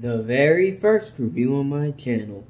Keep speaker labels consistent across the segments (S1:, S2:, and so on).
S1: The very first review on my channel.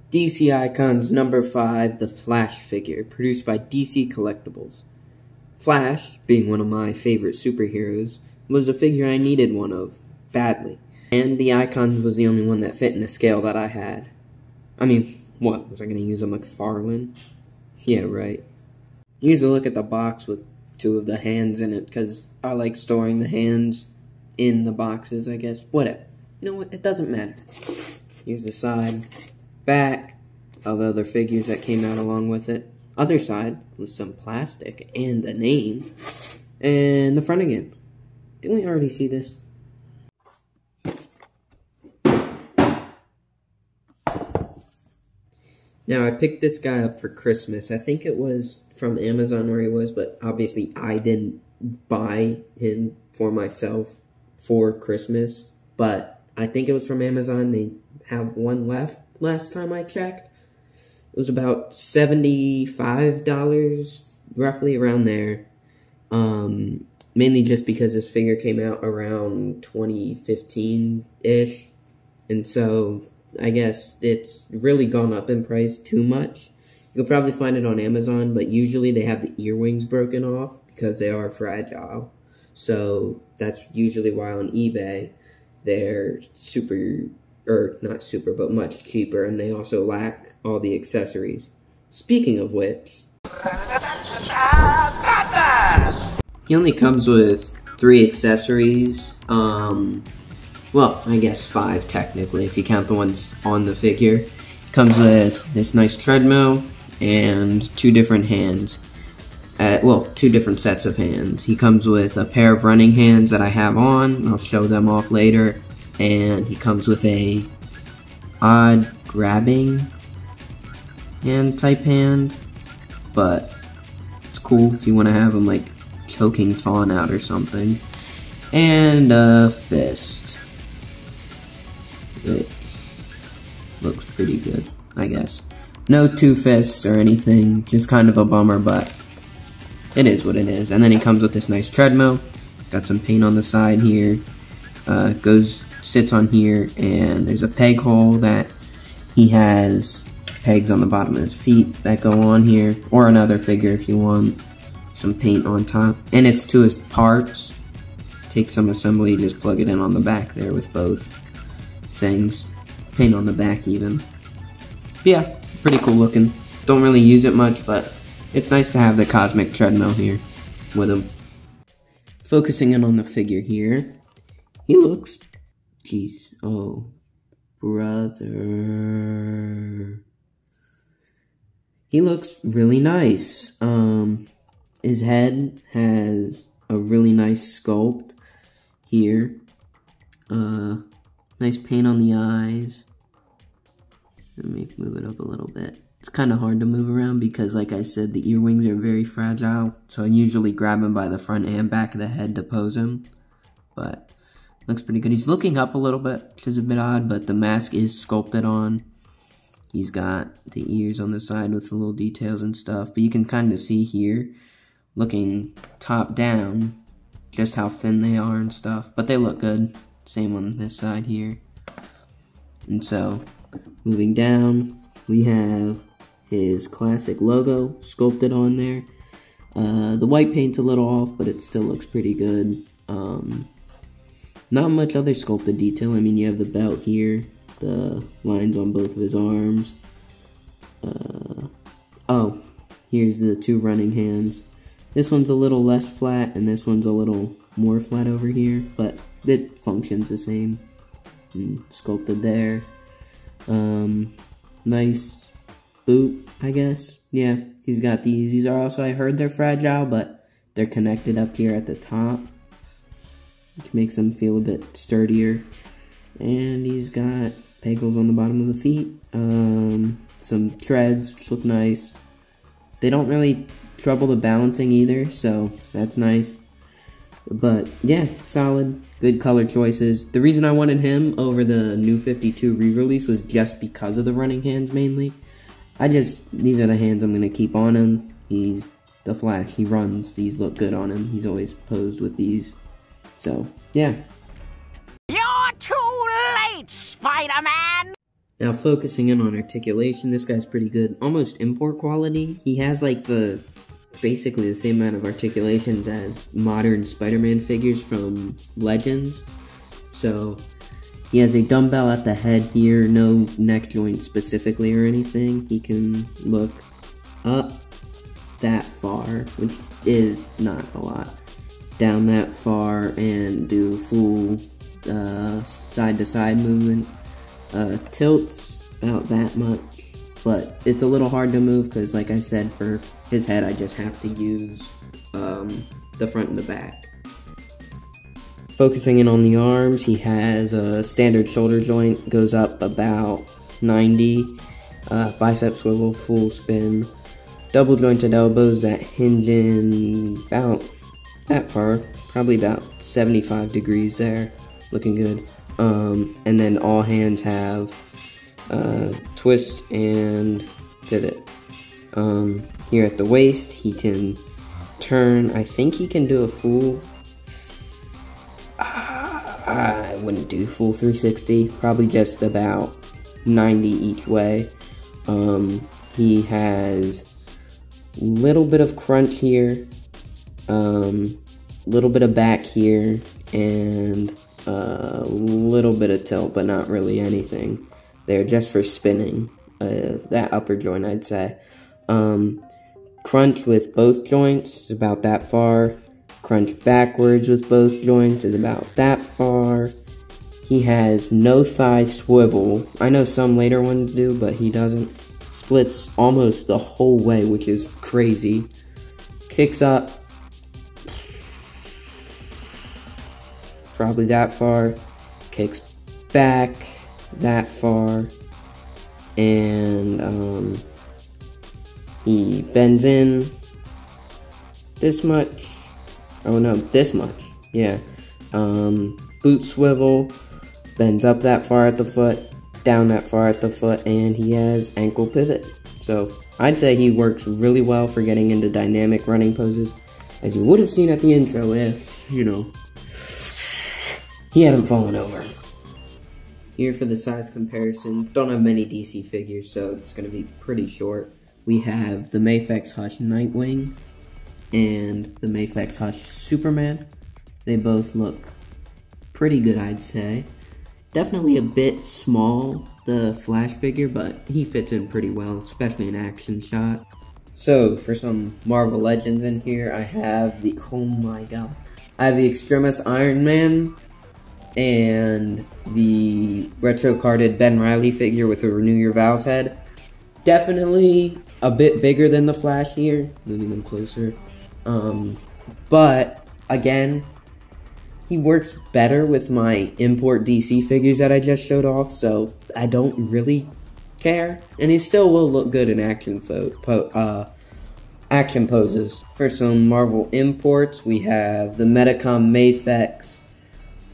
S1: DC Icons number 5, the Flash figure, produced by DC Collectibles. Flash, being one of my favorite superheroes, was a figure I needed one of, badly. And the Icons was the only one that fit in the scale that I had. I mean, what, was I going to use a McFarlane? Yeah, right. Usually look at the box with 2 of the hands in it, because I like storing the hands in the boxes, I guess. Whatever. You know what, it doesn't matter. Here's the side. Back, all the other figures that came out along with it. Other side with some plastic and a name. And the front again. Didn't we already see this? Now, I picked this guy up for Christmas. I think it was from Amazon where he was, but obviously I didn't buy him for myself for Christmas. But I think it was from Amazon. They have one left. Last time I checked, it was about $75, roughly around there. Mainly just because this figure came out around 2015-ish, and so I guess it's really gone up in price too much. You'll probably find it on Amazon, but usually they have the earwings broken off because they are fragile. So that's usually why on eBay they're not super, but much cheaper, and they also lack all the accessories. Speaking of which, he only comes with 3 accessories. Well, I guess 5 technically, if you count the ones on the figure. He comes with this nice treadmill and 2 different hands. 2 different sets of hands. He comes with a pair of running hands that I have on. I'll show them off later. And he comes with a odd grabbing hand type hand, but it's cool if you want to have him like choking Fawn out or something. And a fist, which looks pretty good, I guess. No 2 fists or anything, just kind of a bummer, but it is what it is. And then he comes with this nice treadmill, got some paint on the side here, sits on here, and there's a peg hole that he has pegs on the bottom of his feet that go on here, or another figure if you want. Some paint on top, and it's 2 parts. Take some assembly, just plug it in on the back there with both things. Paint on the back even. But yeah, pretty cool looking. Don't really use it much, but it's nice to have the cosmic treadmill here with him. Focusing in on the figure here, he looks... Jeez, oh, brother. He looks really nice. His head has a really nice sculpt here. Nice paint on the eyes. Let me move it up a little bit. It's kind of hard to move around because, like I said, the earwings are very fragile. So I usually grab him by the front and back of the head to pose him. But looks pretty good. He's looking up a little bit, which is a bit odd, but the mask is sculpted on. He's got the ears on the side with the little details and stuff, but you can kind of see here, looking top down, just how thin they are and stuff, but they look good. Same on this side here. And so, moving down, we have his classic logo sculpted on there. The white paint's a little off, but it still looks pretty good. Not much other sculpted detail. I mean, you have the belt here, the lines on both of his arms. Oh, here's the 2 running hands. This one's a little less flat, and this one's a little more flat over here, but it functions the same. And sculpted there. Nice boot, I guess. Yeah, he's got these. These are also, I heard they're fragile, but they're connected up here at the top, which makes them feel a bit sturdier. And he's got pegals on the bottom of the feet. Some treads, which look nice. They don't really trouble the balancing either, so that's nice. But yeah, solid, Good color choices. The reason I wanted him over the New 52 re-release was just because of the running hands mainly. These are the hands I'm going to keep on him. He's the Flash. He runs. These look good on him. He's always posed with these. So, yeah.
S2: You're too late, Spider-Man!
S1: Now, focusing in on articulation, this guy's pretty good. Almost import quality. He has, like, basically the same amount of articulations as modern Spider-Man figures from Legends. So, he has a dumbbell at the head here, no neck joint specifically or anything. He can look up that far, which is not a lot, down that far, and do full side-to-side movement. Tilts about that much, but it's a little hard to move because, like I said, for his head I just have to use the front and the back. Focusing in on the arms, he has a standard shoulder joint, goes up about 90, bicep swivel, full spin, double jointed elbows that hinge in about that far, probably about 75 degrees there, looking good. And then all hands have twist and pivot. Here at the waist, he can turn. I think he can do a full. I wouldn't do full 360. Probably just about 90 each way. He has a little bit of crunch here, little bit of back here, and a little bit of tilt, but not really anything there, just for spinning that upper joint, I'd say. Crunch with both joints is about that far. Crunch backwards with both joints is about that far. He has no thigh swivel. I know some later ones do, but he doesn't. Splits almost the whole way, which is crazy. Kicks up probably that far, kicks back that far, and he bends in this much. Oh no, this much. Yeah. Boot swivel, bends up that far at the foot, down that far at the foot, and he has ankle pivot. So I'd say he works really well for getting into dynamic running poses, as you would have seen at the intro if, he hadn't fallen over. Here for the size comparisons, don't have many DC figures, so it's going to be pretty short. We have the Mafex Hush Nightwing and the Mafex Hush Superman. They both look pretty good, I'd say. Definitely a bit small, the Flash figure, but he fits in pretty well, especially in action shot. So, for some Marvel Legends in here, I have the, oh my god, I have the Extremis Iron Man, and the retro-carded Ben Reilly figure with a Renew Your Vows head. Definitely a bit bigger than the Flash here, moving them closer. But, again, he works better with my import DC figures that I just showed off, so I don't really care. And he still will look good in action poses. For some Marvel imports, we have the Medicom Mafex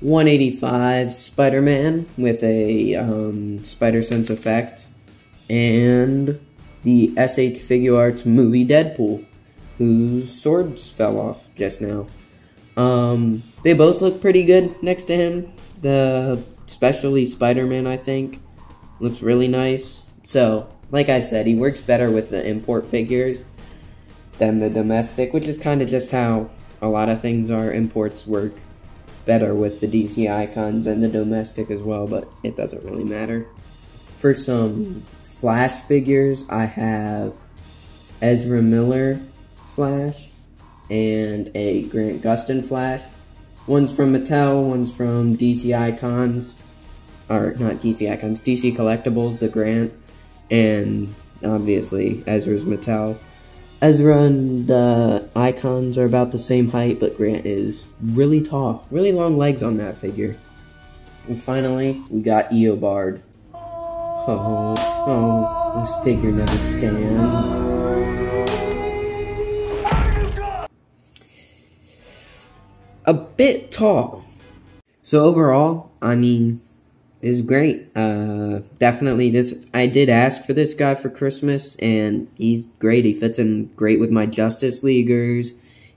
S1: 185 Spider-Man with a Spider Sense effect, and the SH Figuarts movie Deadpool, whose swords fell off just now. They both look pretty good next to him. Especially Spider-Man, I think, looks really nice. So, like I said, he works better with the import figures than the domestic, which is kind of just how a lot of things are. Imports work better with the DC icons and the domestic as well, but it doesn't really matter. For some Flash figures, I have Ezra Miller Flash and a Grant Gustin Flash. One's from Mattel, one's from DC Icons, or not DC Icons, DC Collectibles, the Grant, and obviously Ezra's Mattel. Ezra and the Icons are about the same height, but Grant is really tall. Really long legs on that figure. And finally, we got Eobard. Oh, this figure never stands. A bit tall. So overall, I mean, it's great. Definitely I did ask for this guy for Christmas, and he's great. He fits in great with my Justice Leaguers.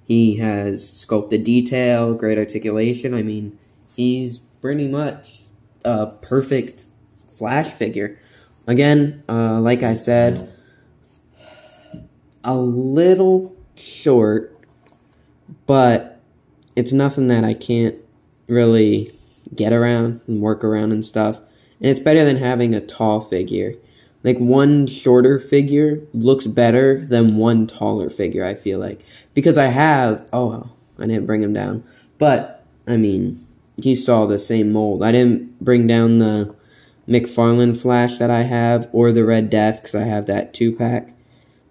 S1: He has sculpted detail, great articulation. I mean, he's pretty much a perfect Flash figure. Again, like I said, a little short, but it's nothing that I can't really get around and work around and stuff. And it's better than having a tall figure. Like, one shorter figure looks better than one taller figure, I feel like. Because I have... Oh, well, I didn't bring him down. But, I mean, you saw the same mold. I didn't bring down the McFarlane Flash that I have, or the Red Death, because I have that 2-pack.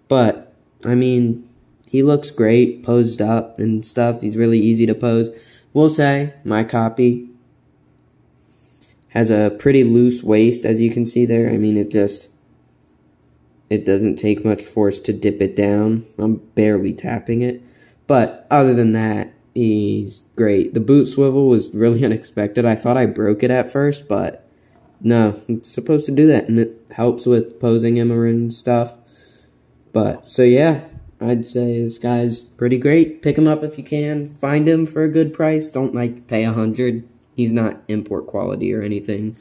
S1: But, I mean, he looks great, posed up and stuff. He's really easy to pose. Will say, my copy has a pretty loose waist, as you can see there. I mean, it doesn't take much force to dip it down. I'm barely tapping it. But other than that, he's great. The boot swivel was really unexpected. I thought I broke it at first, but no, it's supposed to do that, and it helps with posing him and stuff. But, so yeah, I'd say this guy's pretty great. Pick him up if you can. Find him for a good price. Don't, like, pay $100. He's not import quality or anything.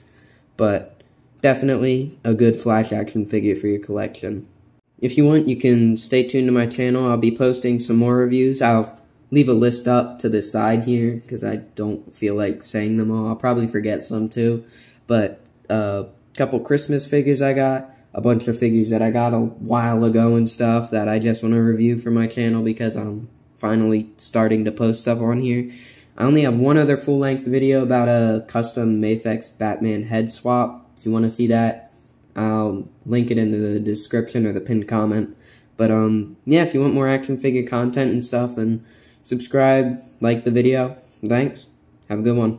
S1: But definitely a good Flash action figure for your collection. If you want, you can stay tuned to my channel. I'll be posting some more reviews. I'll leave a list up to the side here, because I don't feel like saying them all. I'll probably forget some too. But a couple Christmas figures I got. A bunch of figures that I got a while ago and stuff that I just want to review for my channel, because I'm finally starting to post stuff on here. I only have one other full-length video about a custom Mafex Batman head swap. If you want to see that, I'll link it in the description or the pinned comment. But, yeah, if you want more action figure content and stuff, then subscribe, like the video. Thanks. Have a good one.